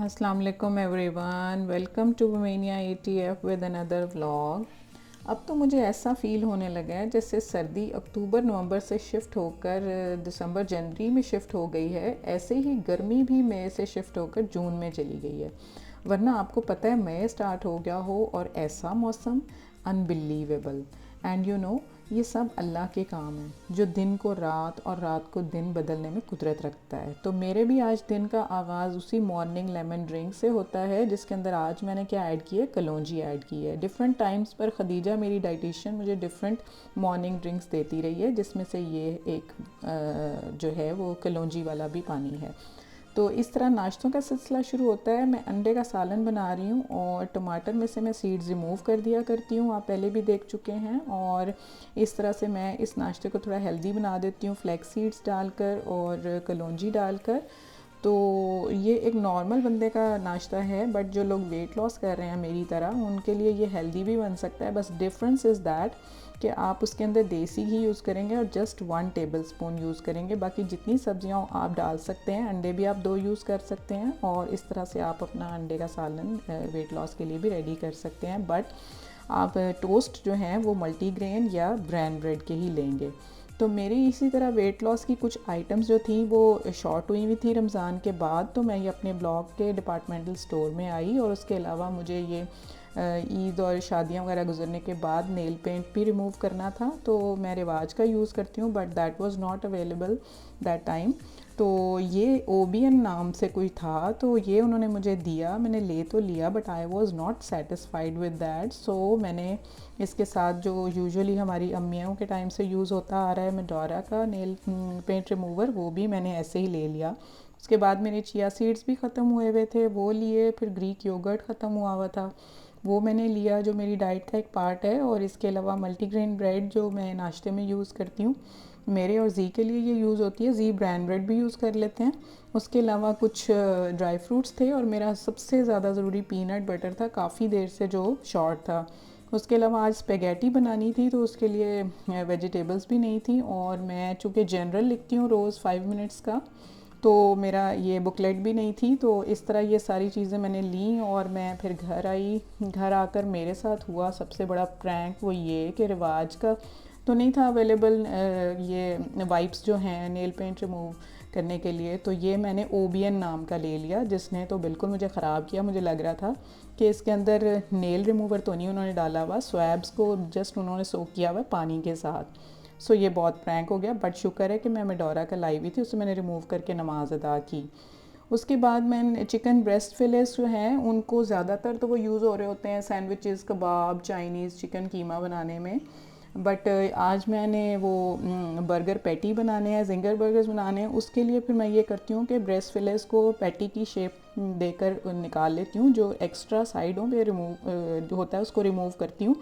अस्सलाम वालेकुम everyone, welcome to Womenia ATF with another vlog. अब तो मुझे ऐसा फ़ील होने लगा है जैसे सर्दी अक्टूबर नवंबर से शिफ्ट होकर दिसंबर जनवरी में शिफ्ट हो गई है, ऐसे ही गर्मी भी मई से शिफ्ट होकर जून में चली गई है। वरना आपको पता है मई स्टार्ट हो गया हो और ऐसा मौसम अनबिलीवेबल। एंड यू नो, ये सब अल्लाह के काम हैं जो दिन को रात और रात को दिन बदलने में कुदरत रखता है। तो मेरे भी आज दिन का आगाज़ उसी मॉर्निंग लेमन ड्रिंक से होता है, जिसके अंदर आज मैंने क्या ऐड किया है, कलौंजी ऐड की है। डिफरेंट टाइम्स पर खदीजा मेरी डाइटिशियन मुझे डिफरेंट मॉर्निंग ड्रिंक्स देती रही है, जिसमें से ये एक जो है वो कलौंजी वाला भी पानी है। तो इस तरह नाश्तों का सिलसिला शुरू होता है। मैं अंडे का सालन बना रही हूँ और टमाटर में से मैं सीड्स रिमूव कर दिया करती हूँ, आप पहले भी देख चुके हैं। और इस तरह से मैं इस नाश्ते को थोड़ा हेल्दी बना देती हूँ, फ्लैक्स सीड्स डालकर और कलौंजी डालकर। तो ये एक नॉर्मल बंदे का नाश्ता है, बट जो लोग वेट लॉस कर रहे हैं मेरी तरह, उनके लिए ये हेल्दी भी बन सकता है। बस डिफरेंस इज़ दैट कि आप उसके अंदर देसी घी यूज़ करेंगे और जस्ट 1 टेबल स्पून यूज़ करेंगे। बाकी जितनी सब्जियां आप डाल सकते हैं, अंडे भी आप 2 यूज़ कर सकते हैं और इस तरह से आप अपना अंडे का सालन वेट लॉस के लिए भी रेडी कर सकते हैं। बट आप टोस्ट जो हैं वो मल्टीग्रेन या ब्राउन ब्रेड के ही लेंगे। तो मेरी इसी तरह वेट लॉस की कुछ आइटम्स जो थी वो शॉर्ट हुई हुई थी रमज़ान के बाद, तो मैं ये अपने ब्लॉग के डिपार्टमेंटल स्टोर में आई। और उसके अलावा मुझे ये ईद और शादियां वगैरह गुजरने के बाद नेल पेंट भी रिमूव करना था, तो मैं रिवाज का यूज़ करती हूँ, but that was not available that time. तो ये ओबियन नाम से कोई था, तो ये उन्होंने मुझे दिया, मैंने ले तो लिया, but I was not satisfied with that. So मैंने इसके साथ जो यूजुअली हमारी अम्मियों के टाइम से यूज़ होता आ रहा है मेडोरा का नेल पेंट रिमूवर, वो भी मैंने ऐसे ही ले लिया। उसके बाद मेरे चिया सीड्स भी ख़त्म हुए हुए थे, वो लिए। फिर ग्रीक योगर्ट ख़त्म हुआ हुआ था, वो मैंने लिया, जो मेरी डाइट का एक पार्ट है। और इसके अलावा मल्टीग्रेन ब्रेड जो मैं नाश्ते में यूज़ करती हूँ, मेरे और जी के लिए ये यूज़ होती है, जी ब्रांड ब्रेड भी यूज़ कर लेते हैं। उसके अलावा कुछ ड्राई फ्रूट्स थे और मेरा सबसे ज़्यादा ज़रूरी पीनट बटर था, काफ़ी देर से जो शॉर्ट था। उसके अलावा आज स्पेगेटी बनानी थी, तो उसके लिए वेजिटेबल्स भी नहीं थी। और मैं चूँकि जनरल लिखती हूँ रोज़ 5 मिनट्स का, तो मेरा ये बुकलेट भी नहीं थी। तो इस तरह ये सारी चीज़ें मैंने ली और मैं फिर घर आई। घर आकर मेरे साथ हुआ सबसे बड़ा प्रैंक, वो ये कि रिवाज का तो नहीं था अवेलेबल ये वाइप्स जो हैं नेल पेंट रिमूव करने के लिए, तो ये मैंने ओबियन नाम का ले लिया, जिसने तो बिल्कुल मुझे ख़राब किया। मुझे लग रहा था कि इसके अंदर नेल रिमूवर तो नहीं उन्होंने डाला हुआ, स्वैब्स को जस्ट उन्होंने सोक किया हुआ पानी के साथ। सो ये बहुत प्रैंक हो गया, बट शुक्र है कि मैं मेडोरा का लाई हुई थी, उसे मैंने रिमूव करके नमाज अदा की। उसके बाद मैंने चिकन ब्रेस्ट फिलेस जो हैं उनको ज़्यादातर तो वो यूज़ हो रहे होते हैं सैंडविचेस, कबाब, चाइनीज़, चिकन कीमा बनाने में। बट आज मैंने वो बर्गर पैटी बनाने हैं, जिंगर बर्गर्स बनाने हैं, उसके लिए फिर मैं ये करती हूँ कि ब्रेस्ट फिलेस को पैटी की शेप देकर निकाल लेती हूँ। जो एक्स्ट्रा साइडों पे रिमूव होता है उसको रिमूव करती हूँ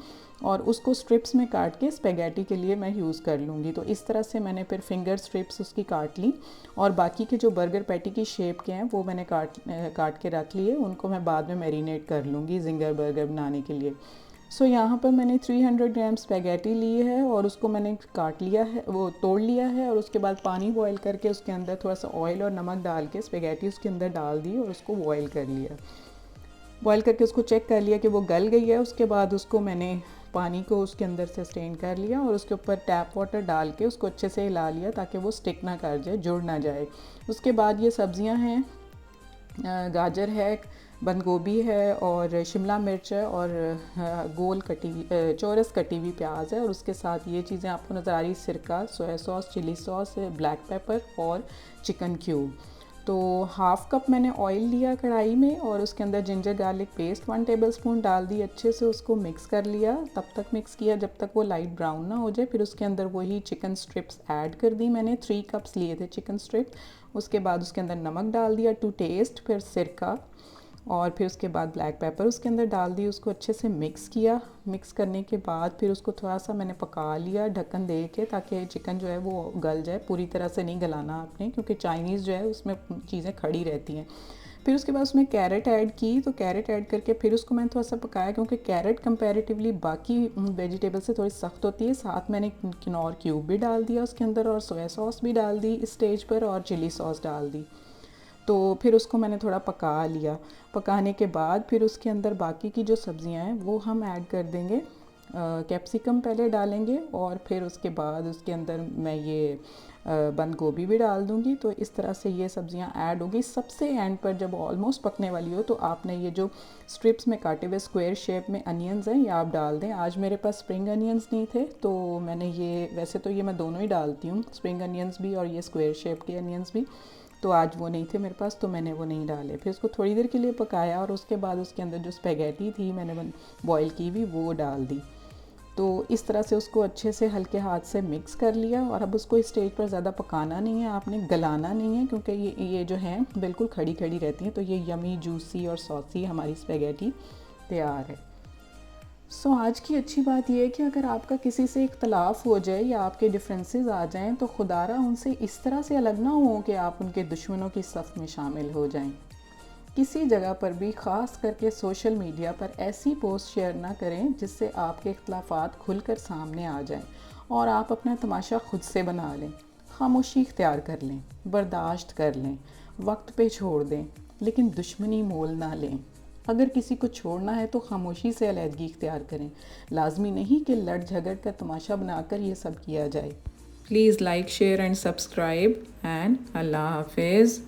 और उसको स्ट्रिप्स में काट के स्पेगेटी के लिए मैं यूज़ कर लूँगी। तो इस तरह से मैंने फिर फिंगर स्ट्रिप्स उसकी काट ली और बाकी के जो बर्गर पैटी की शेप के हैं वो मैंने काट के रख लिए, उनको मैं बाद में मैरिनेट कर लूँगी जिंगर बर्गर बनाने के लिए। सो यहाँ पर मैंने 300 ग्राम स्पेगेटी ली है और उसको मैंने काट लिया है, वो तोड़ लिया है। और उसके बाद पानी बॉयल करके उसके अंदर थोड़ा सा ऑयल और नमक डाल के स्पेगेटी उसके अंदर डाल दी और उसको बॉयल कर लिया। बॉयल करके उसको चेक कर लिया कि वो गल गई है। उसके बाद उसको मैंने पानी को उसके अंदर से स्ट्रेन कर लिया और उसके ऊपर टैप वाटर डाल के उसको अच्छे से हिला लिया ताकि वो स्टिक ना कर जाए, जुड़ ना जाए। उसके बाद ये सब्जियां हैं, गाजर है, बंद गोभी है और शिमला मिर्च है और गोल कटी हुई चौरस कटी हुई प्याज है। और उसके साथ ये चीज़ें आपको नज़र आ रही, सिरका, soya sauce, chilli sauce, black pepper और चिकन क्यूब। तो हाफ़ कप मैंने ऑयल लिया कढ़ाई में और उसके अंदर ginger garlic paste 1 tablespoon डाल दी, अच्छे से उसको मिक्स कर लिया। तब तक मिक्स किया जब तक वो लाइट ब्राउन ना हो जाए। फिर उसके अंदर वही चिकन स्ट्रिप्स ऐड कर दी, मैंने 3 कप्स लिए थे चिकन स्ट्रिप। उसके बाद उसके अंदर नमक डाल दिया टू टेस्ट, फिर सिरका और फिर उसके बाद ब्लैक पेपर उसके अंदर डाल दी, उसको अच्छे से मिक्स किया। मिक्स करने के बाद फिर उसको थोड़ा सा मैंने पका लिया ढक्कन दे के, ताकि चिकन जो है वो गल जाए। पूरी तरह से नहीं गलाना आपने, क्योंकि चाइनीज़ जो है उसमें चीज़ें खड़ी रहती हैं। फिर उसके बाद उसमें कैरेट ऐड की, तो कैरेट ऐड करके फिर उसको मैंने थोड़ा सा पकाया, क्योंकि कैरेट कंपैरेटिवली बाकी वेजिटेबल से थोड़ी सख्त होती है। साथ मैंने किनौर क्यूब भी डाल दिया उसके अंदर और सोया सॉस भी डाल दी इस स्टेज पर और चिली सॉस डाल दी। तो फिर उसको मैंने थोड़ा पका लिया। पकाने के बाद फिर उसके अंदर बाकी की जो सब्ज़ियां हैं वो हम ऐड कर देंगे। कैप्सिकम पहले डालेंगे और फिर उसके बाद उसके अंदर मैं ये बंद गोभी भी डाल दूँगी। तो इस तरह से ये सब्ज़ियाँ ऐड होगी। सबसे एंड पर जब ऑलमोस्ट पकने वाली हो तो आपने ये जो स्ट्रिप्स में काटे हुए स्क्वायर शेप में अनियंस हैं ये आप डाल दें। आज मेरे पास स्प्रिंग अनियंस नहीं थे तो मैंने ये, वैसे तो ये मैं दोनों ही डालती हूँ, स्प्रिंग अनियंस भी और ये स्क्वायर शेप के अनियंस भी, तो आज वो नहीं थे मेरे पास तो मैंने वो नहीं डाले। फिर उसको थोड़ी देर के लिए पकाया और उसके बाद उसके अंदर जो स्पेगेटी थी मैंने बॉयल की हुई वो डाल दी। तो इस तरह से उसको अच्छे से हल्के हाथ से मिक्स कर लिया। और अब उसको इस स्टेज पर ज़्यादा पकाना नहीं है, आपने गलाना नहीं है, क्योंकि ये जो हैं बिल्कुल खड़ी खड़ी रहती हैं। तो ये यमी जूसी और सॉसी हमारी स्पेगेटी तैयार है। सो आज की अच्छी बात यह है कि अगर आपका किसी से इख्तलाफ हो जाए या आपके डिफरेंसेस आ जाएं तो खुदारा उनसे इस तरह से अलग ना हो कि आप उनके दुश्मनों की सफ़ में शामिल हो जाएं। किसी जगह पर भी, ख़ास करके सोशल मीडिया पर, ऐसी पोस्ट शेयर ना करें जिससे आपके इख्तलाफात खुलकर सामने आ जाएं और आप अपना तमाशा खुद से बना लें। खामोशी इख्तियार कर लें, बर्दाश्त कर लें, वक्त पे छोड़ दें, लेकिन दुश्मनी मोल ना लें। अगर किसी को छोड़ना है तो खामोशी से अलहदगी इख्तियार करें। लाजमी नहीं कि लड़ झगड़ कर तमाशा बनाकर ये सब किया जाए। Please like, share and subscribe and अल्लाह हाफिज़।